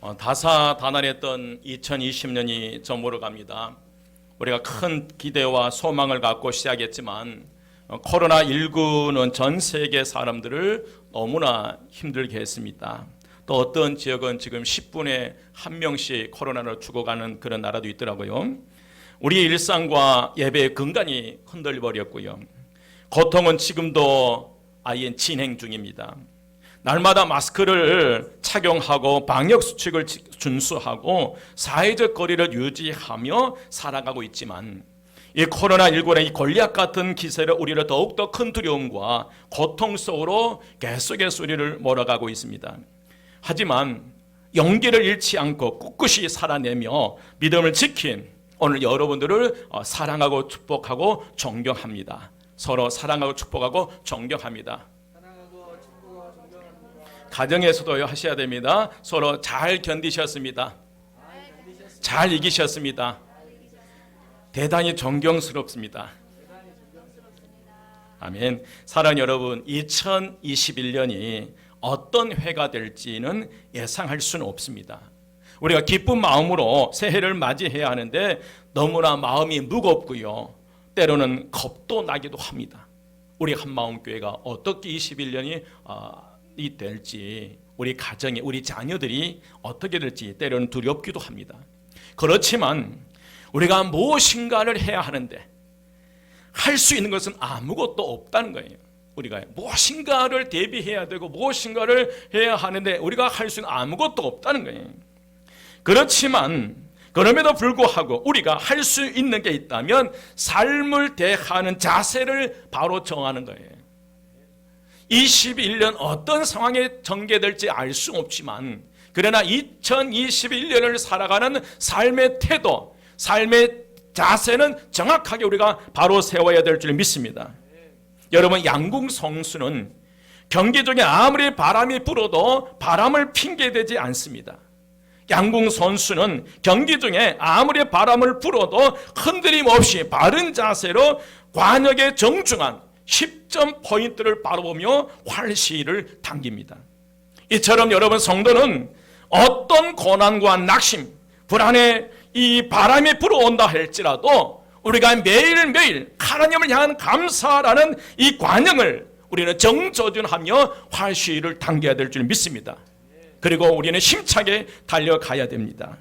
다사다난했던 2020년이 저물어 갑니다. 우리가 큰 기대와 소망을 갖고 시작했지만 코로나19는 전 세계 사람들을 너무나 힘들게 했습니다. 또 어떤 지역은 지금 10분에 1명씩 코로나로 죽어가는 그런 나라도 있더라고요. 우리의 일상과 예배의 근간이 흔들려버렸고요. 고통은 지금도 아예 진행 중입니다. 날마다 마스크를 착용하고 방역수칙을 준수하고 사회적 거리를 유지하며 살아가고 있지만 이 코로나19는 이 골리앗 같은 기세를 우리를 더욱더 큰 두려움과 고통 속으로 계속해서 우리를 몰아가고 있습니다. 하지만 용기를 잃지 않고 꿋꿋이 살아내며 믿음을 지킨 오늘 여러분들을 사랑하고 축복하고 존경합니다. 서로 사랑하고 축복하고 존경합니다. 가정에서도 하셔야 됩니다. 서로 잘 견디셨습니다. 잘 이기셨습니다. 대단히 존경스럽습니다. 아멘. 사랑하는 여러분, 2021년이 어떤 해가 될지는 예상할 수는 없습니다. 우리가 기쁜 마음으로 새해를 맞이해야 하는데 너무나 마음이 무겁고요. 때로는 겁도 나기도 합니다. 우리 한마음교회가 어떻게 21년이 될지, 우리 가정이, 우리 자녀들이 어떻게 될지 때로는 두렵기도 합니다. 그렇지만 우리가 무엇인가를 해야 하는데 할 수 있는 것은 아무것도 없다는 거예요. 우리가 무엇인가를 대비해야 되고 무엇인가를 해야 하는데 우리가 할 수 있는 아무것도 없다는 거예요. 그렇지만 그럼에도 불구하고 우리가 할 수 있는 게 있다면 삶을 대하는 자세를 바로 정하는 거예요. 21년 어떤 상황에 전개될지 알 수 없지만 그러나 2021년을 살아가는 삶의 태도, 삶의 자세는 정확하게 우리가 바로 세워야 될 줄 믿습니다. 여러분, 양궁 선수는 경기 중에 아무리 바람이 불어도 바람을 핑계대지 않습니다. 양궁 선수는 경기 중에 아무리 바람을 불어도 흔들림 없이 바른 자세로 관역의 정중한 10점 포인트를 바라보며 활시를 당깁니다. 이처럼 여러분, 성도는 어떤 고난과 낙심, 불안에 이 바람이 불어온다 할지라도 우리가 매일매일 하나님을 향한 감사라는 이 관영을 우리는 정조준하며 활시를 당겨야 될 줄 믿습니다. 그리고 우리는 힘차게 달려가야 됩니다.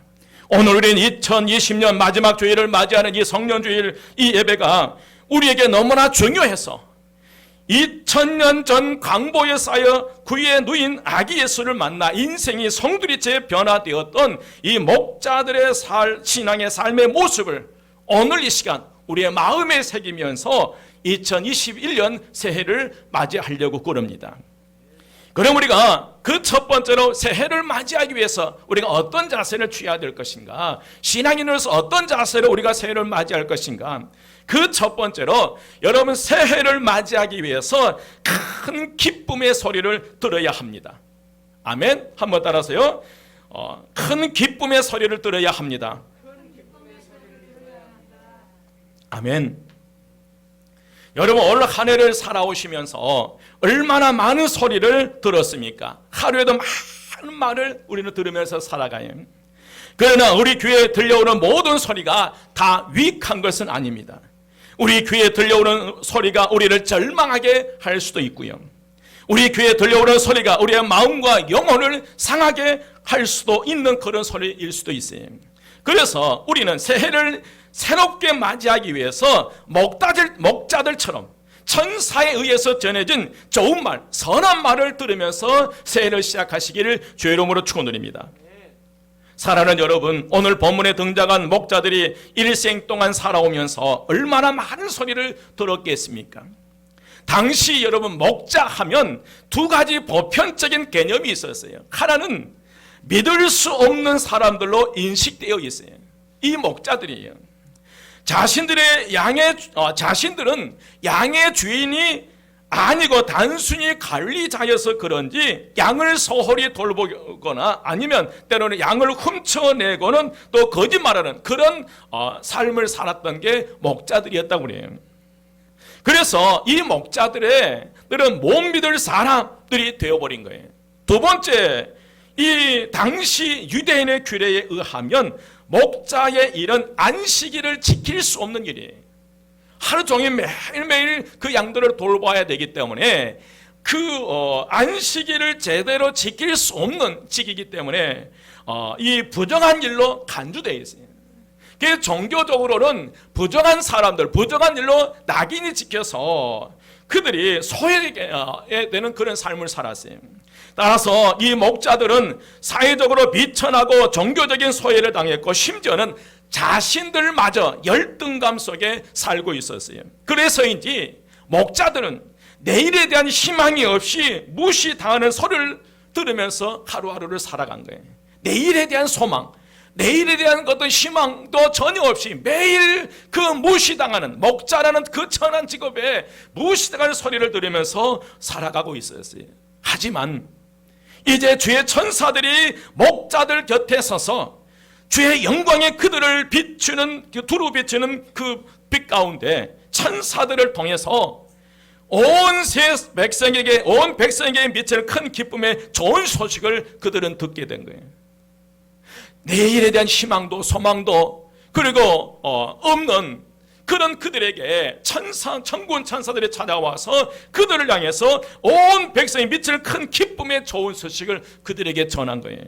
오늘 우리는 2020년 마지막 주일을 맞이하는 이 성년주일 이 예배가 우리에게 너무나 중요해서 2000년 전 강보에 쌓여 구유에 누인 아기 예수를 만나 인생이 송두리째 변화되었던 이 목자들의 신앙의 삶의 모습을 오늘 이 시간 우리의 마음에 새기면서 2021년 새해를 맞이하려고 그럽니다. 그럼 우리가 그 첫 번째로 새해를 맞이하기 위해서 우리가 어떤 자세를 취해야 될 것인가, 신앙인으로서 어떤 자세로 우리가 새해를 맞이할 것인가, 그 첫 번째로 여러분, 새해를 맞이하기 위해서 큰 기쁨의 소리를 들어야 합니다. 아멘. 한번 따라서요. 큰 기쁨의 소리를 들어야 합니다. 아멘. 여러분, 올 한 해를 살아오시면서 얼마나 많은 소리를 들었습니까? 하루에도 많은 말을 우리는 들으면서 살아가요. 그러나 우리 귀에 들려오는 모든 소리가 다 유익한 것은 아닙니다. 우리 귀에 들려오는 소리가 우리를 절망하게 할 수도 있고요. 우리 귀에 들려오는 소리가 우리의 마음과 영혼을 상하게 할 수도 있는 그런 소리일 수도 있어요. 그래서 우리는 새해를 새롭게 맞이하기 위해서 목자들처럼 천사에 의해서 전해진 좋은 말, 선한 말을 들으면서 새해를 시작하시기를 주의 이름으로 축원드립니다. 사랑하는 여러분, 오늘 본문에 등장한 목자들이 일생 동안 살아오면서 얼마나 많은 소리를 들었겠습니까? 당시 여러분, 목자하면 두 가지 보편적인 개념이 있었어요. 하나는 믿을 수 없는 사람들로 인식되어 있어요. 이 목자들이에요. 자신들은 양의 주인이 아니고 단순히 관리자여서 그런지 양을 소홀히 돌보거나 아니면 때로는 양을 훔쳐내고는 또 거짓말하는 그런 삶을 살았던 게 목자들이었다고 그래요. 그래서 이 목자들은 못 믿을 사람들이 되어버린 거예요. 두 번째, 이 당시 유대인의 규례에 의하면 목자의 일은 안식일을 지킬 수 없는 일이에요. 하루 종일 매일매일 그 양들을 돌봐야 되기 때문에 그 안식일을 제대로 지킬 수 없는 직이기 때문에 이 부정한 일로 간주되어 있어요. 그래서 종교적으로는 부정한 사람들, 부정한 일로 낙인이 찍혀서 그들이 소외되게 되는 그런 삶을 살았어요. 따라서 이 목자들은 사회적으로 비천하고 종교적인 소외를 당했고 심지어는 자신들마저 열등감 속에 살고 있었어요. 그래서인지 목자들은 내일에 대한 희망이 없이 무시당하는 소리를 들으면서 하루하루를 살아간 거예요. 내일에 대한 소망, 내일에 대한 어떤 희망도 전혀 없이 매일 그 무시당하는 목자라는 그 천한 직업에 무시당하는 소리를 들으면서 살아가고 있었어요. 하지만 이제 주의 천사들이 목자들 곁에 서서 주의 영광에 그들을 비추는, 두루 비추는 그 빛 가운데 천사들을 통해서 온 백성에게 미칠 큰 기쁨의 좋은 소식을 그들은 듣게 된 거예요. 내일에 대한 희망도 소망도 그리고 없는 그런 그들에게 천군 천사들이 찾아와서 그들을 향해서 온 백성이 미칠 큰 기쁨의 좋은 소식을 그들에게 전한 거예요.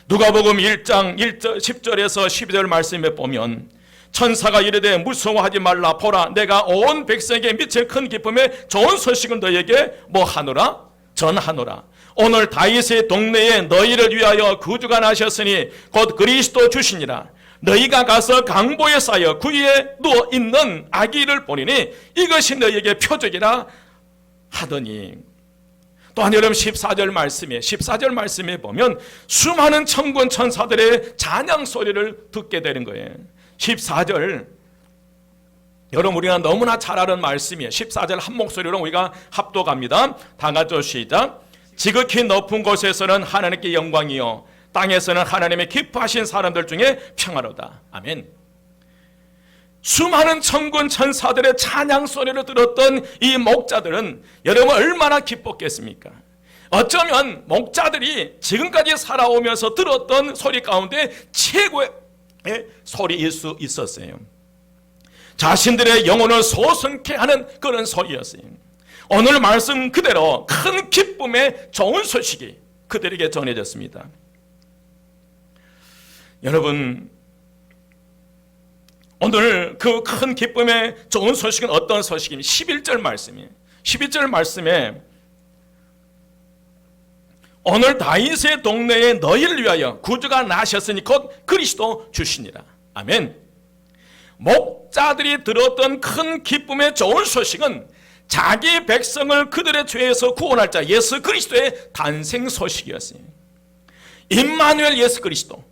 누가복음 1장 10절에서 12절 말씀에 보면 천사가 이르되 무서워하지 말라. 보라, 내가 온 백성에게 미칠 큰 기쁨의 좋은 소식을 너에게 뭐 하노라? 전하노라. 오늘 다윗의 동네에 너희를 위하여 구주가 나셨으니 곧 그리스도 주시니라. 너희가 가서 강보에 쌓여 그 위에 누워 있는 아기를 보리니 이것이 너희에게 표적이라 하더니, 또한 여러분 14절 말씀에 보면 수많은 천군 천사들의 찬양 소리를 듣게 되는 거예요. 14절 여러분 우리가 너무나 잘 아는 말씀이에요. 14절 한 목소리로 우리가 합독합니다. 다 같이 시작. 지극히 높은 곳에서는 하나님께 영광이요 땅에서는 하나님의 기뻐하신 사람들 중에 평화로다. 아멘. 수많은 천군 천사들의 찬양 소리를 들었던 이 목자들은 여러분 얼마나 기뻤겠습니까? 어쩌면 목자들이 지금까지 살아오면서 들었던 소리 가운데 최고의 소리일 수 있었어요. 자신들의 영혼을 소성케 하는 그런 소리였어요. 오늘 말씀 그대로 큰 기쁨의 좋은 소식이 그들에게 전해졌습니다. 여러분, 오늘 그 큰 기쁨의 좋은 소식은 어떤 소식입니까? 11절 말씀이에요. 11절 말씀에 오늘 다윗의 동네에 너희를 위하여 구주가 나셨으니 곧 그리스도 주시니라. 아멘. 목자들이 들었던 큰 기쁨의 좋은 소식은 자기 백성을 그들의 죄에서 구원할 자 예수 그리스도의 탄생 소식이었어요. 임마누엘 예수 그리스도,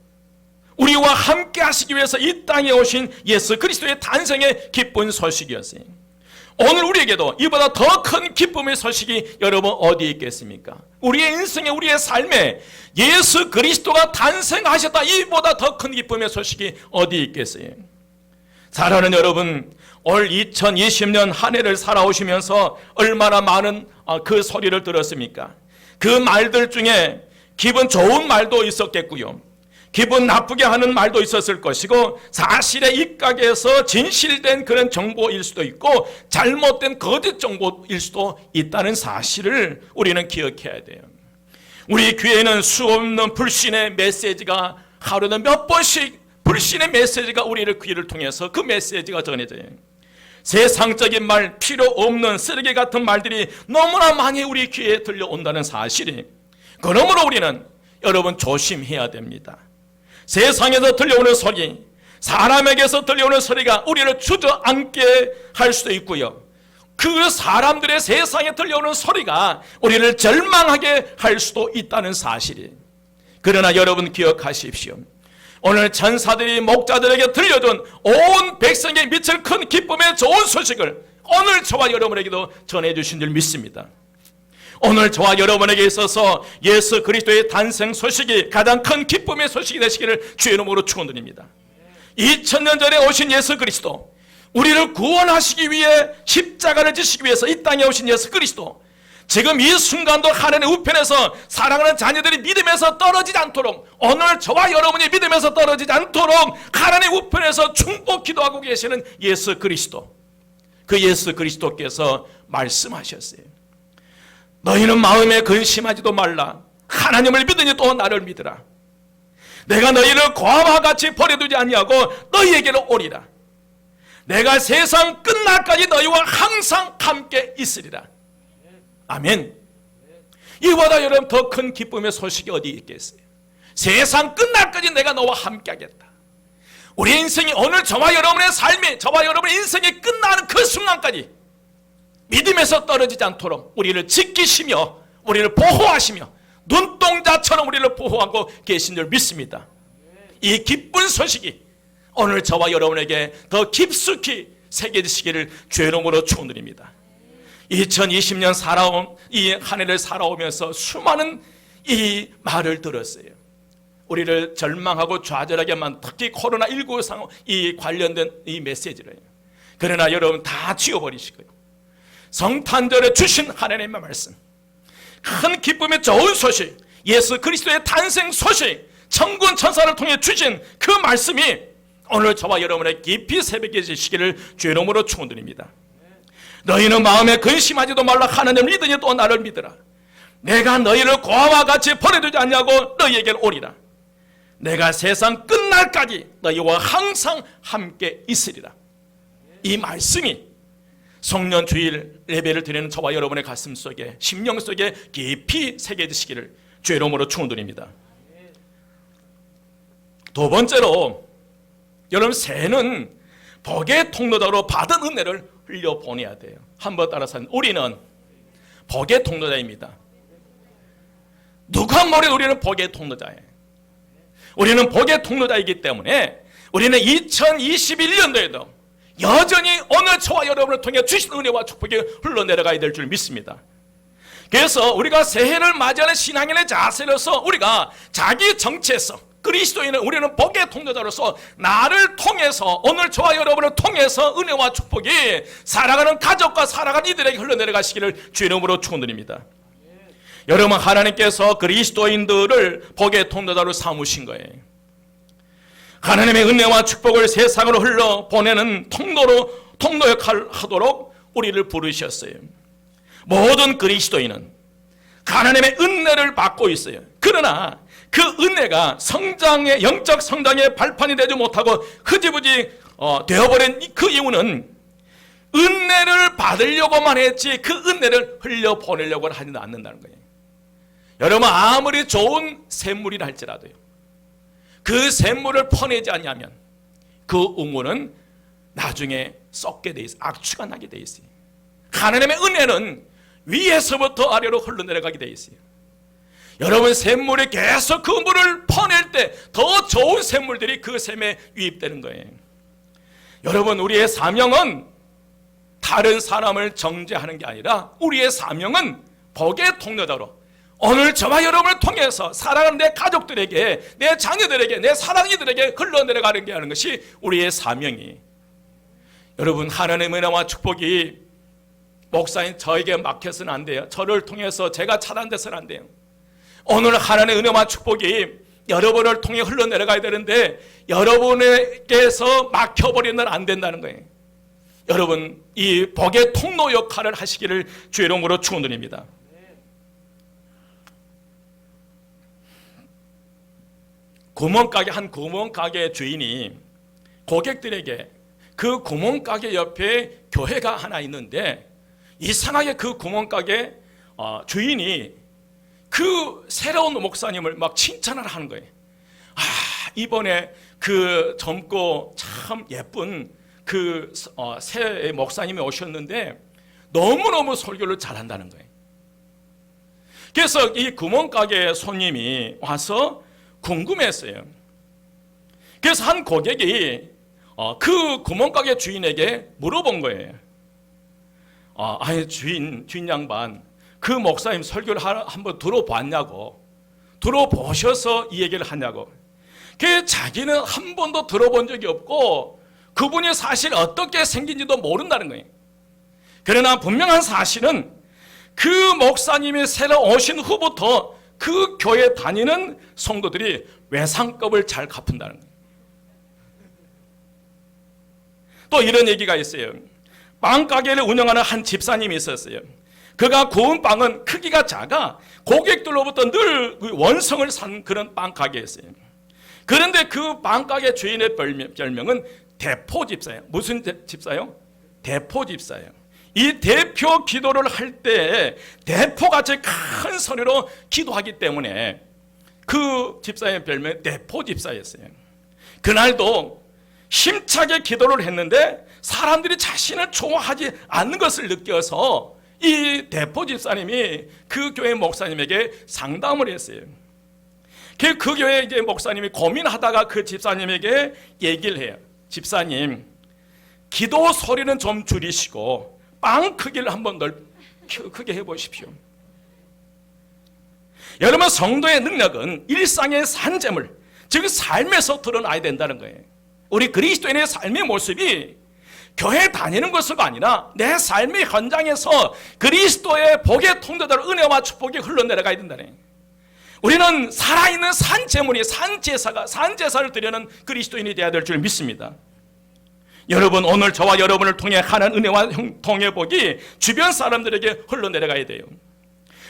우리와 함께 하시기 위해서 이 땅에 오신 예수 그리스도의 탄생의 기쁜 소식이었어요. 오늘 우리에게도 이보다 더 큰 기쁨의 소식이 여러분 어디에 있겠습니까? 우리의 인생에, 우리의 삶에 예수 그리스도가 탄생하셨다, 이보다 더 큰 기쁨의 소식이 어디에 있겠어요? 사랑하는 여러분, 올 2020년 한 해를 살아오시면서 얼마나 많은 그 소리를 들었습니까? 그 말들 중에 기분 좋은 말도 있었겠고요, 기분 나쁘게 하는 말도 있었을 것이고, 사실에 입각해서 진실된 그런 정보일 수도 있고 잘못된 거짓 정보일 수도 있다는 사실을 우리는 기억해야 돼요. 우리 귀에는 수없는 불신의 메시지가, 하루에 몇 번씩 불신의 메시지가 우리를 귀를 통해서 그 메시지가 전해져요. 세상적인 말, 필요 없는 쓰레기 같은 말들이 너무나 많이 우리 귀에 들려온다는 사실이, 그러므로 우리는 여러분 조심해야 됩니다. 세상에서 들려오는 소리, 사람에게서 들려오는 소리가 우리를 주저앉게 할 수도 있고요, 그 사람들의 세상에 들려오는 소리가 우리를 절망하게 할 수도 있다는 사실이. 그러나 여러분 기억하십시오. 오늘 천사들이 목자들에게 들려준 온 백성에 미칠 큰 기쁨의 좋은 소식을 오늘 저와 여러분에게도 전해주신 줄 믿습니다. 오늘 저와 여러분에게 있어서 예수 그리스도의 탄생 소식이 가장 큰 기쁨의 소식이 되시기를 주의 이름으로 축원드립니다. 2000년 전에 오신 예수 그리스도, 우리를 구원하시기 위해 십자가를 지시기 위해서 이 땅에 오신 예수 그리스도, 지금 이 순간도 하나님의 우편에서 사랑하는 자녀들이 믿음에서 떨어지지 않도록, 오늘 저와 여러분이 믿음에서 떨어지지 않도록 하나님의 우편에서 충복 기도하고 계시는 예수 그리스도, 그 예수 그리스도께서 말씀하셨어요. 너희는 마음에 근심하지도 말라. 하나님을 믿으니 또 나를 믿으라. 내가 너희를 고아와 같이 버려두지 아니하고 너희에게로 오리라. 내가 세상 끝날까지 너희와 항상 함께 있으리라. 아멘. 이보다 여러분 더 큰 기쁨의 소식이 어디 있겠어요? 세상 끝날까지 내가 너와 함께 하겠다. 우리 인생이, 오늘 저와 여러분의 삶이, 저와 여러분의 인생이 끝나는 그 순간까지 믿음에서 떨어지지 않도록 우리를 지키시며 우리를 보호하시며 눈동자처럼 우리를 보호하고 계신 줄 믿습니다. 이 기쁜 소식이 오늘 저와 여러분에게 더 깊숙이 새겨지시기를 주의 이름으로 축원드립니다. 2020년 살아온 이 한 해를 살아오면서 수많은 이 말을 들었어요. 우리를 절망하고 좌절하게 만, 특히 코로나19 상황 이 관련된 이 메시지를. 그러나 여러분 다 지워버리시고요. 성탄절에 주신 하나님의 말씀, 큰 기쁨의 좋은 소식, 예수 그리스도의 탄생 소식, 천군 천사를 통해 주신 그 말씀이 오늘 저와 여러분의 깊이 새겨지시기를 주의 이름으로 축원드립니다. 너희는 마음에 근심하지도 말라. 하나님을 믿으니 또 나를 믿으라. 내가 너희를 고아와 같이 버려두지 않냐고 너희에게 오리라. 내가 세상 끝날까지 너희와 항상 함께 있으리라. 이 말씀이 성년 주일 예배를 드리는 저와 여러분의 가슴 속에, 심령 속에 깊이 새겨지시기를 주의 이름으로 축원드립니다. 두 번째로, 여러분 새해는 복의 통로자로 받은 은혜를 흘려보내야 돼요. 한번 따라서, 우리는 복의 통로자입니다. 누가 뭐래도 우리는 복의 통로자예요. 우리는 복의 통로자이기 때문에 우리는 2021년도에도 여전히 오늘 저와 여러분을 통해 주신 은혜와 축복이 흘러내려가야 될 줄 믿습니다. 그래서 우리가 새해를 맞이하는 신앙인의 자세로서 우리가 자기 정체성, 그리스도인은 우리는 복의 통로자로서 나를 통해서, 오늘 저와 여러분을 통해서 은혜와 축복이 살아가는 가족과 살아가는 이들에게 흘러내려가시기를 주의 이름으로 축원드립니다. 여러분, 하나님께서 그리스도인들을 복의 통로자로 삼으신 거예요. 하나님의 은혜와 축복을 세상으로 흘러보내는 통로 역할을 하도록 우리를 부르셨어요. 모든 그리스도인은 하나님의 은혜를 받고 있어요. 그러나 그 은혜가 성장의, 영적 성장의 발판이 되지 못하고 흐지부지 되어버린 그 이유는 은혜를 받으려고만 했지 그 은혜를 흘려보내려고 하지 않는다는 거예요. 여러분, 아무리 좋은 샘물이라 할지라도요, 그 샘물을 퍼내지 않냐면 그 우물은 나중에 썩게 돼 있어요. 악취가 나게 돼 있어요. 하나님의 은혜는 위에서부터 아래로 흘러내려가게 돼 있어요. 여러분, 샘물이 계속 그 물을 퍼낼 때 더 좋은 샘물들이 그 샘에 유입되는 거예요. 여러분, 우리의 사명은 다른 사람을 정죄하는 게 아니라 우리의 사명은 복의 통로자로 오늘 저와 여러분을 통해서 사랑하는 내 가족들에게, 내 자녀들에게, 내 사랑이들에게 흘러내려가는 게 하는 것이 우리의 사명이. 여러분, 하나님의 은혜와 축복이 목사인 저에게 막혀서는 안 돼요. 저를 통해서 제가 차단돼서는 안 돼요. 오늘 하나님의 은혜와 축복이 여러분을 통해 흘러내려가야 되는데 여러분에게서 막혀버리면 안 된다는 거예요. 여러분, 이 복의 통로 역할을 하시기를 주의 이름으로 축원드립니다. 한 구멍가게 주인이 고객들에게 그 구멍가게 옆에 교회가 하나 있는데 이상하게 그 구멍가게 주인이 그 새로운 목사님을 막 칭찬을 하는 거예요. 이번에 그 젊고 참 예쁜 그 새 목사님이 오셨는데 너무너무 설교를 잘한다는 거예요. 그래서 이 구멍가게 손님이 와서 궁금했어요. 그래서 한 고객이 그 구멍가게 주인에게 물어본 거예요. 주인 양반, 그 목사님 설교를 한번 들어봤냐고, 들어보셔서 이 얘기를 하냐고. 그 자기는 한 번도 들어본 적이 없고 그분이 사실 어떻게 생긴지도 모른다는 거예요. 그러나 분명한 사실은 그 목사님이 새로 오신 후부터 그 교회 다니는 성도들이 외상급을 잘 갚는다는 거예요. 또 이런 얘기가 있어요. 빵 가게를 운영하는 한 집사님이 있었어요. 그가 구운 빵은 크기가 작아 고객들로부터 늘 원성을 산 그런 빵 가게였어요. 그런데 그 빵 가게 주인의 별명은 대포 집사예요. 무슨 집사요? 대포 집사예요. 이 대표 기도를 할 때 대포같이 큰 소리로 기도하기 때문에 그 집사의 별명이 대포 집사였어요. 그날도 힘차게 기도를 했는데 사람들이 자신을 좋아하지 않는 것을 느껴서 이 대포 집사님이 그 교회 목사님에게 상담을 했어요. 그 교회 이제 목사님이 고민하다가 그 집사님에게 얘기를 해요. 집사님, 기도 소리는 좀 줄이시고 빵 크기를 한번 크게 해보십시오. 여러분, 성도의 능력은 일상의 산재물, 즉 삶에서 드러나야 된다는 거예요. 우리 그리스도인의 삶의 모습이 교회 다니는 것으로가 아니라 내 삶의 현장에서 그리스도의 복의 통로대로 은혜와 축복이 흘러내려가야 된다는 거예요. 우리는 살아있는 산재물이 산제사를 드리는 그리스도인이 되어야 될 줄 믿습니다. 여러분, 오늘 저와 여러분을 통해 하는 은혜와 통의 복이 주변 사람들에게 흘러내려가야 돼요.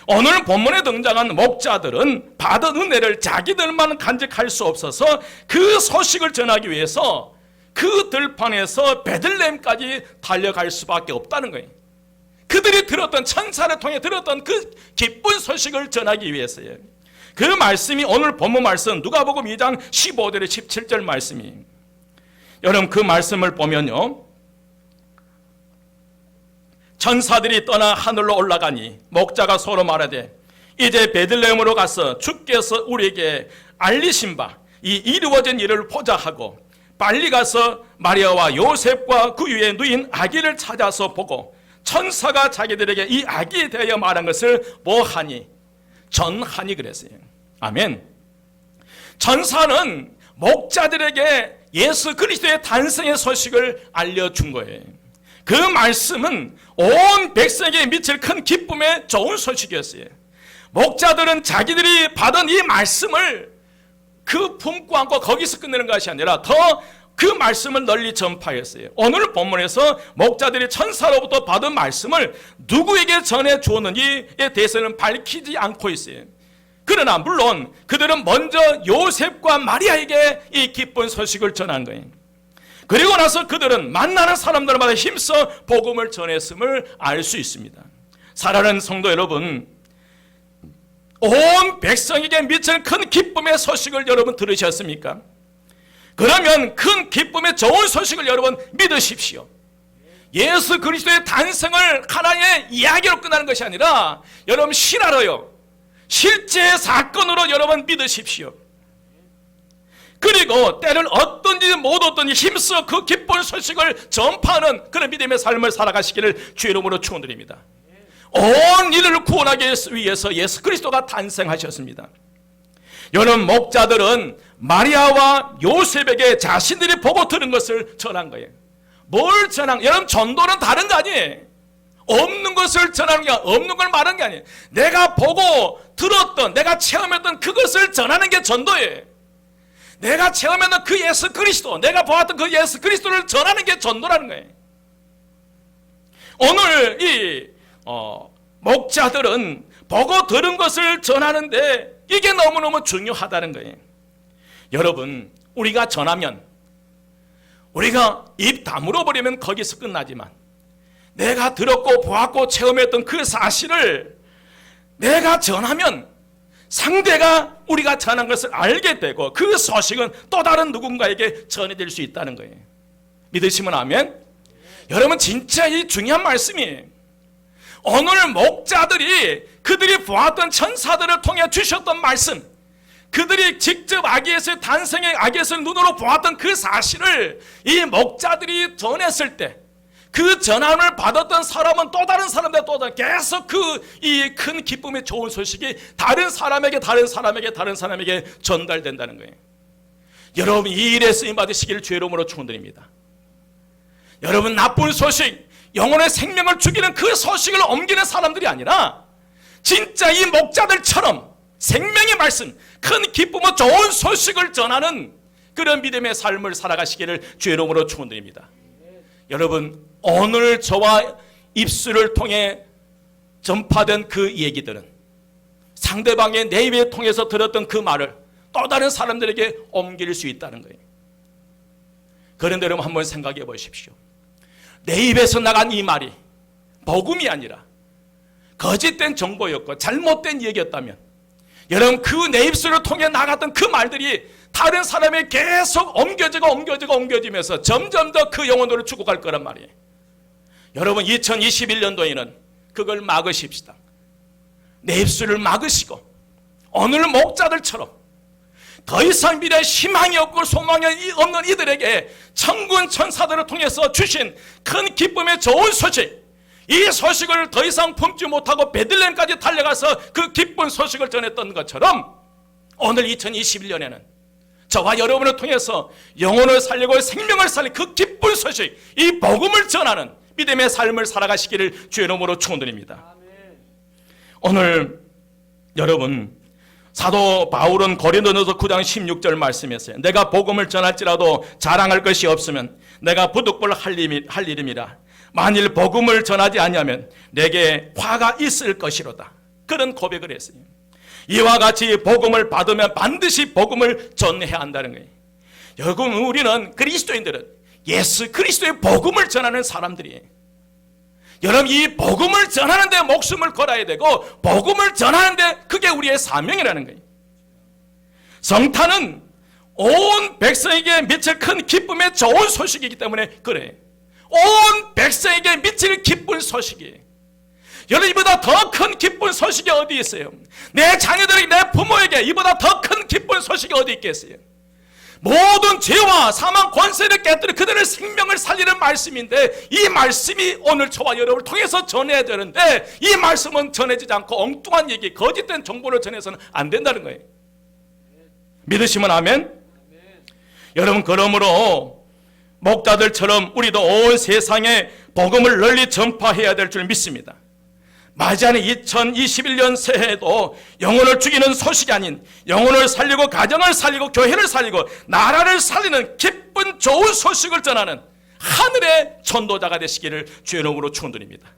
오늘 본문에 등장한 목자들은 받은 은혜를 자기들만 간직할 수 없어서 그 소식을 전하기 위해서 그 들판에서 베들레헴까지 달려갈 수밖에 없다는 거예요. 그들이 들었던, 천사를 통해 들었던 그 기쁜 소식을 전하기 위해서예요. 그 말씀이 오늘 본문 말씀 누가복음 2장 15절에 17절 말씀이에요. 여러분, 그 말씀을 보면요, 천사들이 떠나 하늘로 올라가니 목자가 서로 말하되 이제 베들레헴으로 가서 주께서 우리에게 알리신 바 이 이루어진 일을 보자 하고 빨리 가서 마리아와 요셉과 그 위에 누인 아기를 찾아서 보고 천사가 자기들에게 이 아기에 대하여 말한 것을 뭐하니? 전하니 그랬어요. 아멘. 천사는 목자들에게 예수 그리스도의 탄생의 소식을 알려준 거예요. 그 말씀은 온 백성에게 미칠 큰 기쁨의 좋은 소식이었어요. 목자들은 자기들이 받은 이 말씀을 그 품고 안고 거기서 끝내는 것이 아니라 더 그 말씀을 널리 전파했어요. 오늘 본문에서 목자들이 천사로부터 받은 말씀을 누구에게 전해 주었는지에 대해서는 밝히지 않고 있어요. 그러나 물론 그들은 먼저 요셉과 마리아에게 이 기쁜 소식을 전한 거예요. 그리고 나서 그들은 만나는 사람들마다 힘써 복음을 전했음을 알 수 있습니다. 사랑하는 성도 여러분, 온 백성에게 미치는 큰 기쁨의 소식을 여러분 들으셨습니까? 그러면 큰 기쁨의 좋은 소식을 여러분 믿으십시오. 예수 그리스도의 탄생을 하나의 이야기로 끝나는 것이 아니라 여러분 실화로요, 실제 사건으로 여러분 믿으십시오. 그리고 때를 어떤지 못 어떤지 힘써 그 기쁜 소식을 전파하는 그런 믿음의 삶을 살아가시기를 주의 이름으로 축원드립니다. 온 인류를 구원하기 위해서 예수 그리스도가 탄생하셨습니다. 여러분, 목자들은 마리아와 요셉에게 자신들이 보고 들은 것을 전한 거예요. 뭘 전한? 여러분, 전도는 다른 거 아니에요. 없는 것을 전하는 게, 없는 걸 말하는 게 아니에요. 내가 보고 들었던, 내가 체험했던 그것을 전하는 게 전도예요. 내가 체험했던 그 예수 그리스도, 내가 보았던 그 예수 그리스도를 전하는 게 전도라는 거예요. 오늘 이 목자들은 보고 들은 것을 전하는데 이게 너무너무 중요하다는 거예요. 여러분, 우리가 전하면, 우리가 입 다물어 버리면 거기서 끝나지만 내가 들었고 보았고 체험했던 그 사실을 내가 전하면 상대가 우리가 전한 것을 알게 되고 그 소식은 또 다른 누군가에게 전해질 수 있다는 거예요. 믿으시면 아멘? 여러분, 진짜 이 중요한 말씀이에요. 오늘 목자들이 그들이 보았던 천사들을 통해 주셨던 말씀, 그들이 직접 아기에서의 탄생의 아기에서의 눈으로 보았던 그 사실을 이 목자들이 전했을 때 그 전함을 받았던 사람은 또 다른 사람들 또 다른 계속 그 이 큰 기쁨의 좋은 소식이 다른 사람에게 전달된다는 거예요. 여러분, 이 일에 쓰임 받으시기를 주의 이름으로 축원드립니다. 여러분, 나쁜 소식, 영혼의 생명을 죽이는 그 소식을 옮기는 사람들이 아니라 진짜 이 목자들처럼 생명의 말씀, 큰 기쁨과 좋은 소식을 전하는 그런 믿음의 삶을 살아가시기를 주의 이름으로 축원드립니다. 여러분, 오늘 저와 입술을 통해 전파된 그 얘기들은 상대방의 내 입을 통해서 들었던 그 말을 또 다른 사람들에게 옮길 수 있다는 거예요. 그런데 여러분 한번 생각해 보십시오. 내 입에서 나간 이 말이 복음이 아니라 거짓된 정보였고 잘못된 얘기였다면, 여러분 그 내 입술을 통해 나갔던 그 말들이 다른 사람에 계속 옮겨지면서 점점 더 그 영혼으로 죽어갈 거란 말이에요. 여러분 2021년도에는 그걸 막으십시다. 내 입술을 막으시고 오늘 목자들처럼 더 이상 미래에 희망이 없고 소망이 없는 이들에게 천군 천사들을 통해서 주신 큰 기쁨의 좋은 소식, 이 소식을 더 이상 품지 못하고 베들레헴까지 달려가서 그 기쁜 소식을 전했던 것처럼 오늘 2021년에는 저와 여러분을 통해서 영혼을 살리고 생명을 살리는 그 기쁜 소식, 이 복음을 전하는 믿음의 삶을 살아가시기를 주의 이름으로 축원드립니다. 오늘 여러분, 사도 바울은 고린도전서 9장 16절 말씀했어요. 내가 복음을 전할지라도 자랑할 것이 없으면 내가 부득불 할 일임이라. 만일 복음을 전하지 않으면 내게 화가 있을 것이로다. 그런 고백을 했어요. 이와 같이 복음을 받으면 반드시 복음을 전해야 한다는 거예요. 여러분, 우리는 그리스도인들은 예수 그리스도의 복음을 전하는 사람들이에요. 여러분, 이 복음을 전하는 데 목숨을 걸어야 되고 복음을 전하는 데 그게 우리의 사명이라는 거예요. 성탄은 온 백성에게 미칠 큰 기쁨의 좋은 소식이기 때문에 그래. 온 백성에게 미칠 기쁜 소식이에요. 여러분, 이보다 더 큰 기쁜 소식이 어디 있어요? 내 자녀들에게, 내 부모에게 이보다 더 큰 기쁜 소식이 어디 있겠어요? 모든 죄와 사망 권세를 깨뜨려 그들의 생명을 살리는 말씀인데, 이 말씀이 오늘 저와 여러분을 통해서 전해야 되는데 이 말씀은 전해지지 않고 엉뚱한 얘기, 거짓된 정보를 전해서는 안 된다는 거예요. 믿으시면 아멘? 여러분, 그러므로 목자들처럼 우리도 온 세상에 복음을 널리 전파해야 될 줄 믿습니다. 맞이하는 2021년 새해에도 영혼을 죽이는 소식이 아닌 영혼을 살리고 가정을 살리고 교회를 살리고 나라를 살리는 기쁜 좋은 소식을 전하는 하늘의 전도자가 되시기를 주의 이름으로 축원드립니다.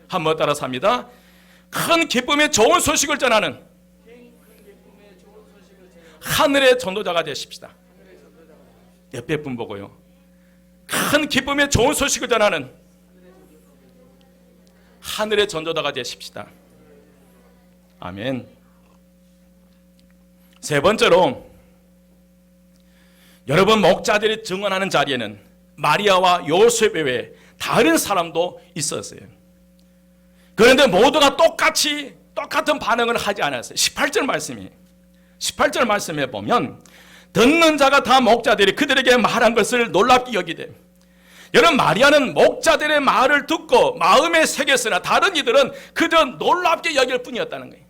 한번 따라서 합니다. 큰 기쁨의 좋은 소식을 전하는 하늘의 전도자가 되십시다. 옆에 분 보고요. 큰 기쁨의 좋은 소식을 전하는 하늘의 전도자가 되십시다. 아멘. 세 번째로, 여러분 목자들이 증언하는 자리에는 마리아와 요셉 외에 다른 사람도 있었어요. 그런데 모두가 똑같은 반응을 하지 않았어요. 18절 말씀이, 18절 말씀에 보면 듣는 자가 다 목자들이 그들에게 말한 것을 놀랍게 여기되, 여러분 마리아는 목자들의 말을 듣고 마음에 새겼으나 다른 이들은 그저 놀랍게 여길 뿐이었다는 거예요.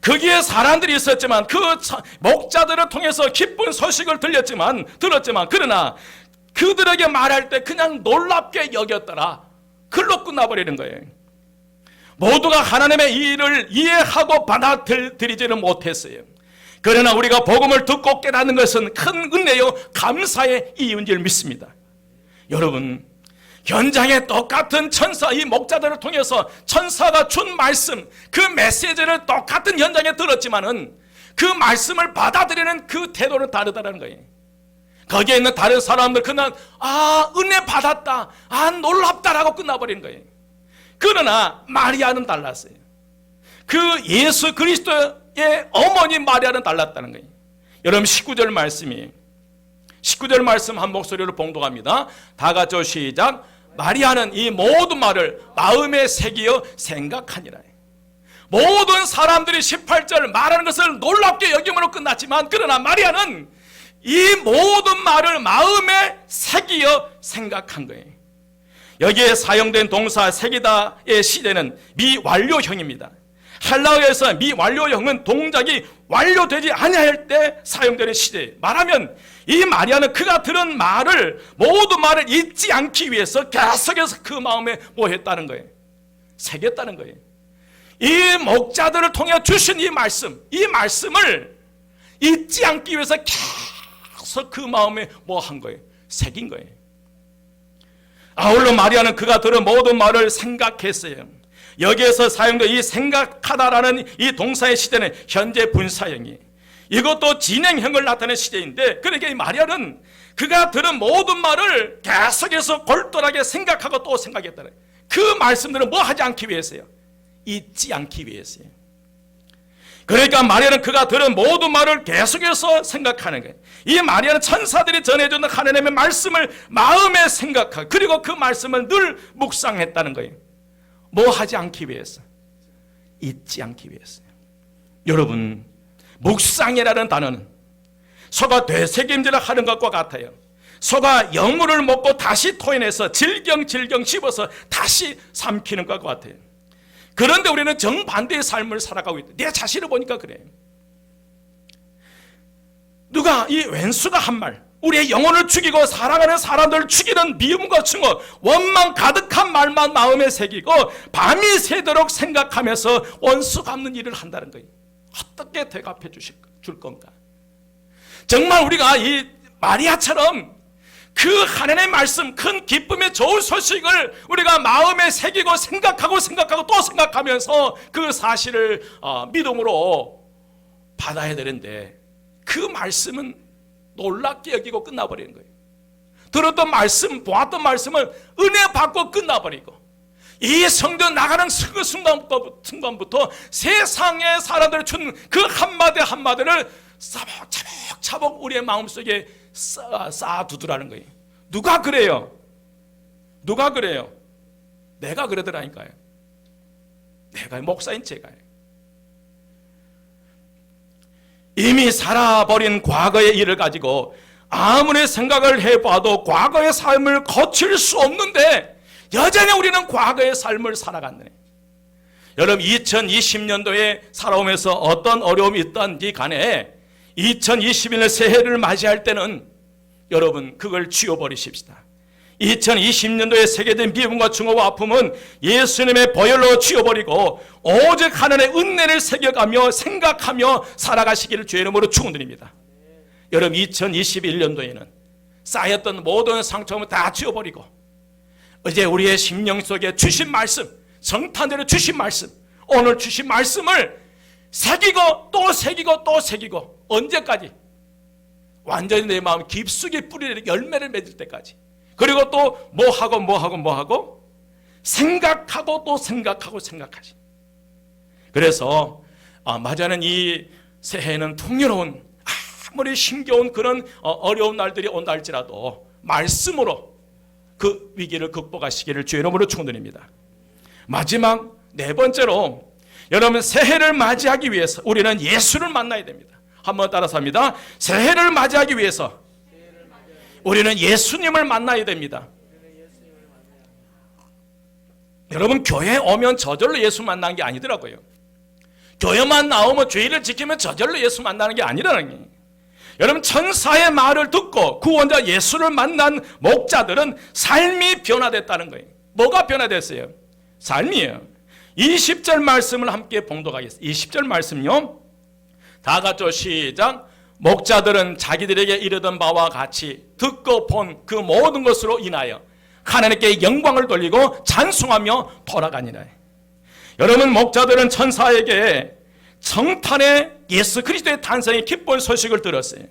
거기에 사람들이 있었지만 그 목자들을 통해서 기쁜 소식을 들었지만 그러나 그들에게 말할 때 그냥 놀랍게 여겼더라. 글로 끝나버리는 거예요. 모두가 하나님의 일을 이해하고 받아들이지는 못했어요. 그러나 우리가 복음을 듣고 깨닫는 것은 큰 은혜요 감사의 이유인 줄 믿습니다. 여러분, 현장에 똑같은 천사, 이 목자들을 통해서 천사가 준 말씀, 그 메시지를 똑같은 현장에 들었지만은 그 말씀을 받아들이는 그 태도는 다르다는 거예요. 거기에 있는 다른 사람들 그냥 은혜 받았다, 놀랍다라고 끝나버리는 거예요. 그러나 마리아는 달랐어요. 그 예수 그리스도의 어머니 마리아는 달랐다는 거예요. 여러분 19절 말씀이, 19절 말씀 한 목소리로 봉독합니다. 다 같이 시작. 마리아는 이 모든 말을 마음에 새기어 생각하니라. 모든 사람들이 18절 말하는 것을 놀랍게 여김으로 끝났지만, 그러나 마리아는 이 모든 말을 마음에 새기어 생각한 거예요. 여기에 사용된 동사 새기다의 시제는 미완료형입니다. 헬라어에서 미완료형은 동작이 완료되지 아니할 때 사용되는 시제예요. 말하면 이 마리아는 그가 들은 말을, 모든 말을 잊지 않기 위해서 계속해서 그 마음에 뭐 했다는 거예요? 새겼다는 거예요. 이 목자들을 통해 주신 이 말씀을 잊지 않기 위해서 계속 그 마음에 뭐 한 거예요? 새긴 거예요. 아울러 마리아는 그가 들은 모든 말을 생각했어요. 여기에서 사용된 이 생각하다라는 이 동사의 시제는 현재 분사형이, 이것도 진행형을 나타내는 시제인데, 그러니까 이 마리아는 그가 들은 모든 말을 계속해서 골똘하게 생각하고 또 생각했다는, 그 말씀들은 뭐 하지 않기 위해서요? 잊지 않기 위해서요. 그러니까 마리아는 그가 들은 모든 말을 계속해서 생각하는 거예요. 이 마리아는 천사들이 전해주는 하나님의 말씀을 마음에 생각하고, 그리고 그 말씀을 늘 묵상했다는 거예요. 뭐 하지 않기 위해서? 잊지 않기 위해서요. 여러분, 묵상이라는 단어는 소가 되새김질을 하는 것과 같아요. 소가 영물을 먹고 다시 토해내서 질경 씹어서 다시 삼키는 것과 같아요. 그런데 우리는 정반대의 삶을 살아가고 있다. 내 자신을 보니까 그래요. 누가 이 왼수가 한 말, 우리의 영혼을 죽이고 사랑하는 사람들을 죽이는 미움과 증오, 원망 가득한 말만 마음에 새기고 밤이 새도록 생각하면서 원수 갚는 일을 한다는 거예요. 어떻게 대갚해 줄 건가? 정말 우리가 이 마리아처럼 그 하나님의 말씀, 큰 기쁨의 좋은 소식을 우리가 마음에 새기고 생각하고 또 생각하면서 그 사실을 믿음으로 받아야 되는데, 그 말씀은 놀랍게 여기고 끝나버리는 거예요. 들었던 말씀, 보았던 말씀은 은혜 받고 끝나버리고, 이 성전 나가는 그 순간부터 세상의 사람들을 준 그 한마디 한마디를 차곡차곡 우리의 마음속에 쌓아두더라는 거예요. 누가 그래요? 누가 그래요? 내가 그러더라니까요. 내가 목사인 제가요. 이미 살아버린 과거의 일을 가지고 아무리 생각을 해봐도 과거의 삶을 고칠 수 없는데 여전히 우리는 과거의 삶을 살아간다네. 여러분, 2020년도에 살아오면서 어떤 어려움이 있던지 간에 2021년 새해를 맞이할 때는 여러분 그걸 지워버리십시다. 2020년도에 세계된 미움과 증오와 아픔은 예수님의 보혈로 지워버리고 오직 하나님의 은혜를 새겨가며 생각하며 살아가시기를 주의 이름으로 축원드립니다. 여러분, 2021년도에는 쌓였던 모든 상처를 다 지워버리고 이제 우리의 심령 속에 주신 말씀, 성탄절에 주신 말씀, 오늘 주신 말씀을 새기고 또 새기고 또 새기고, 언제까지? 완전히 내 마음 깊숙이 뿌리를 열매를 맺을 때까지. 그리고 또 뭐하고 생각하고 또 생각하지. 그래서 맞아는 이 새해는 풍요로운, 아무리 힘겨운 그런 어려운 날들이 온다 할지라도 말씀으로 그 위기를 극복하시기를 주의 이름으로 축원드립니다. 마지막 네 번째로, 여러분, 새해를 맞이하기 위해서 우리는 예수를 만나야 됩니다. 한번 따라서 합니다. 새해를 맞이하기 위해서 우리는 예수님을 만나야 됩니다. 여러분, 교회에 오면 저절로 예수 만나는 게 아니더라고요. 교회만 나오면 죄를 지키면 저절로 예수 만나는 게 아니라는 거예요. 여러분, 천사의 말을 듣고 구원자 예수를 만난 목자들은 삶이 변화됐다는 거예요. 뭐가 변화됐어요? 삶이에요. 20절 말씀을 함께 봉독하겠습니다. 20절 말씀요, 다 같이 시작. 목자들은 자기들에게 이르던 바와 같이 듣고 본 그 모든 것으로 인하여 하나님께 영광을 돌리고 찬송하며 돌아가니라. 여러분, 목자들은 천사에게 성탄의 예수 그리스도의 탄생의 기쁜 소식을 들었어요.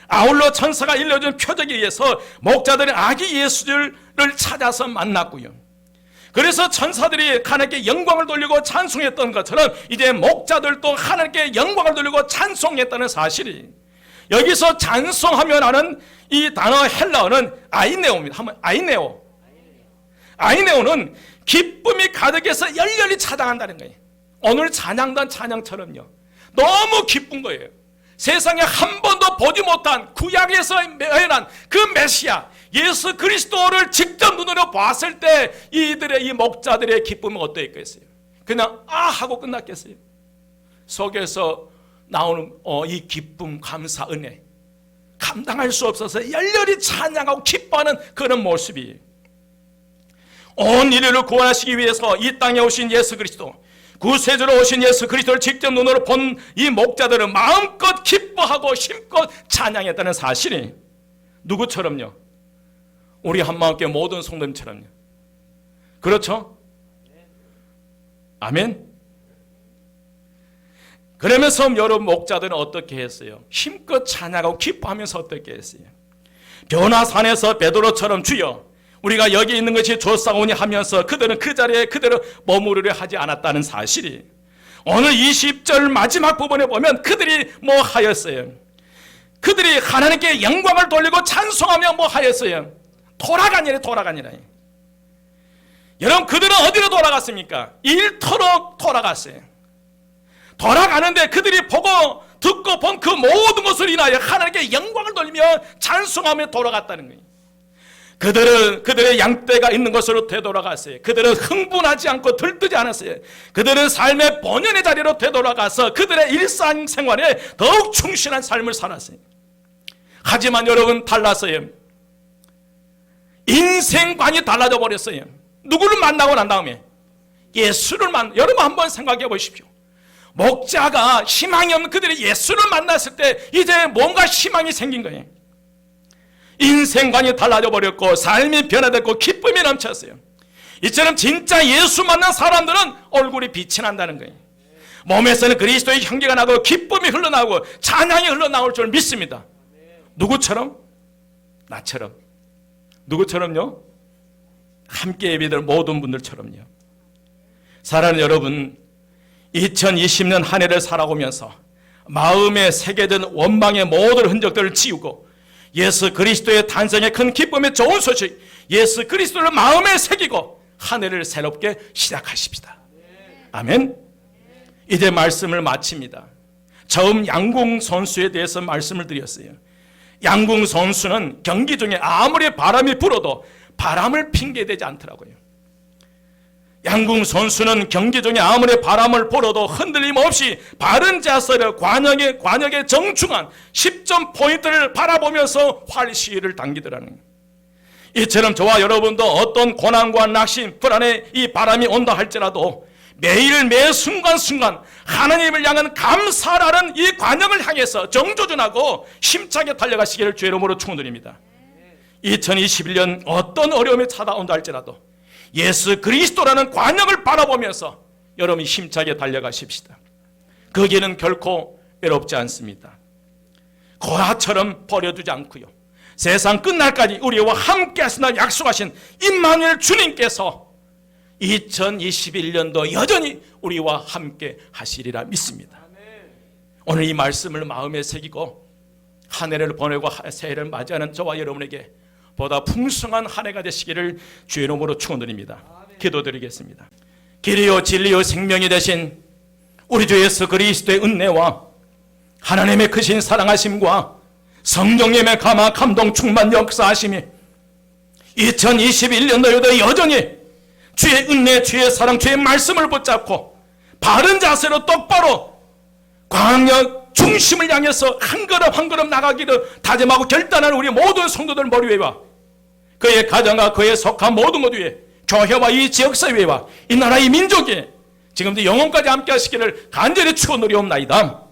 아울러 천사가 일러준 표적에 의해서 목자들은 아기 예수를 찾아서 만났고요. 그래서 천사들이 하나님께 영광을 돌리고 찬송했던 것처럼 이제 목자들도 하나님께 영광을 돌리고 찬송했다는 사실이, 여기서 찬송하면 하는 이 단어 헬라어는 아이네오입니다. 한번 아이네오. 아이네오는 기쁨이 가득해서 열렬히 찬양한다는 거예요. 오늘 찬양단 찬양처럼요, 너무 기쁜 거예요. 세상에 한 번도 보지 못한 구약에서 매연한 그 메시아 예수 그리스도를 직접 눈으로 봤을 때 이들의 이 목자들의 기쁨은 어떠했겠어요? 그냥 하고 끝났겠어요? 속에서 나오는 이 기쁨, 감사, 은혜 감당할 수 없어서 열렬히 찬양하고 기뻐하는 그런 모습이, 온 인류를 구원하시기 위해서 이 땅에 오신 예수 그리스도, 구세주로 오신 예수 그리스도를 직접 눈으로 본 이 목자들은 마음껏 기뻐하고 힘껏 찬양했다는 사실이 누구처럼요? 우리 한마음교회 모든 성도님처럼요. 그렇죠? 아멘. 그러면서 여러분 목자들은 어떻게 했어요? 힘껏 찬양하고 기뻐하면서 어떻게 했어요? 변화산에서 베드로처럼 주여 우리가 여기 있는 것이 좋사오니 하면서 그들은 그 자리에 그대로 머무르려 하지 않았다는 사실이 오늘 20절 마지막 부분에 보면 그들이 뭐 하였어요? 그들이 하나님께 영광을 돌리고 찬송하며 뭐 하였어요? 돌아가니라. 여러분 그들은 어디로 돌아갔습니까? 일터로 돌아갔어요. 돌아가는데 그들이 보고 듣고 본 그 모든 것을 인하여 하나님께 영광을 돌리며 찬송하며 돌아갔다는 거예요. 그들은 그들의 양떼가 있는 곳으로 되돌아갔어요. 그들은 흥분하지 않고 들뜨지 않았어요. 그들은 삶의 본연의 자리로 되돌아가서 그들의 일상생활에 더욱 충실한 삶을 살았어요. 하지만 여러분 달랐어요. 인생관이 달라져 버렸어요. 누구를 만나고 난 다음에 예수를 여러분 한번 생각해 보십시오. 목자가 희망이 없는 그들이 예수를 만났을 때 이제 뭔가 희망이 생긴 거예요. 인생관이 달라져 버렸고 삶이 변화됐고 기쁨이 넘쳤어요. 이처럼 진짜 예수 만난 사람들은 얼굴이 빛이 난다는 거예요. 몸에서는 그리스도의 향기가 나고 기쁨이 흘러나오고 찬양이 흘러나올 줄 믿습니다. 누구처럼? 나처럼. 누구처럼요? 함께 예배될 모든 분들처럼요. 사랑하는 여러분, 2020년 한 해를 살아오면서 마음에 새겨진 원망의 모든 흔적들을 지우고 예수 그리스도의 탄생의 큰 기쁨의 좋은 소식 예수 그리스도를 마음에 새기고 한 해를 새롭게 시작하십시다. 아멘. 이제 말씀을 마칩니다. 처음 양궁 선수에 대해서 말씀을 드렸어요. 양궁 선수는 경기 중에 아무리 바람이 불어도 바람을 핑계대지 않더라고요. 양궁 선수는 경기 중에 아무리 바람을 불어도 흔들림 없이 바른 자세로 관역의 정중한 10점 포인트를 바라보면서 활시위를 당기더라는 거예요. 이처럼 저와 여러분도 어떤 고난과 낙심, 불안에 이 바람이 온다 할지라도 매일 매 순간순간 하나님을 향한 감사라는 이 관역을 향해서 정조준하고 힘차게 달려가시기를 주의 이름으로 축원드립니다. 2021년 어떤 어려움이 찾아온다 할지라도 예수 그리스도라는 관역을 바라보면서 여러분이 힘차게 달려가십시다. 그 길은 결코 외롭지 않습니다. 고아처럼 버려두지 않고요. 세상 끝날까지 우리와 함께 하신다 약속하신 임마누엘 주님께서 2021년도 여전히 우리와 함께 하시리라 믿습니다. 오늘 이 말씀을 마음에 새기고 한 해를 보내고 새해를 맞이하는 저와 여러분에게 보다 풍성한 한 해가 되시기를 주의 이름으로 축원드립니다. 기도드리겠습니다. 길이요 진리요 생명이 되신 우리 주 예수 그리스도의 은혜와 하나님의 크신 사랑하심과 성령님의 감동 충만 역사하심이 2021년도에도 여전히 주의 은혜, 주의 사랑, 주의 말씀을 붙잡고 바른 자세로 똑바로 광역 중심을 향해서 한 걸음 한 걸음 나가기를 다짐하고 결단하는 우리 모든 성도들 머리 위에와 그의 가정과 그의 속한 모든 것 위에 교회와 이 지역사회와 이 나라의 민족이 지금도 영원까지 함께 하시기를 간절히 축원드리옵나이다.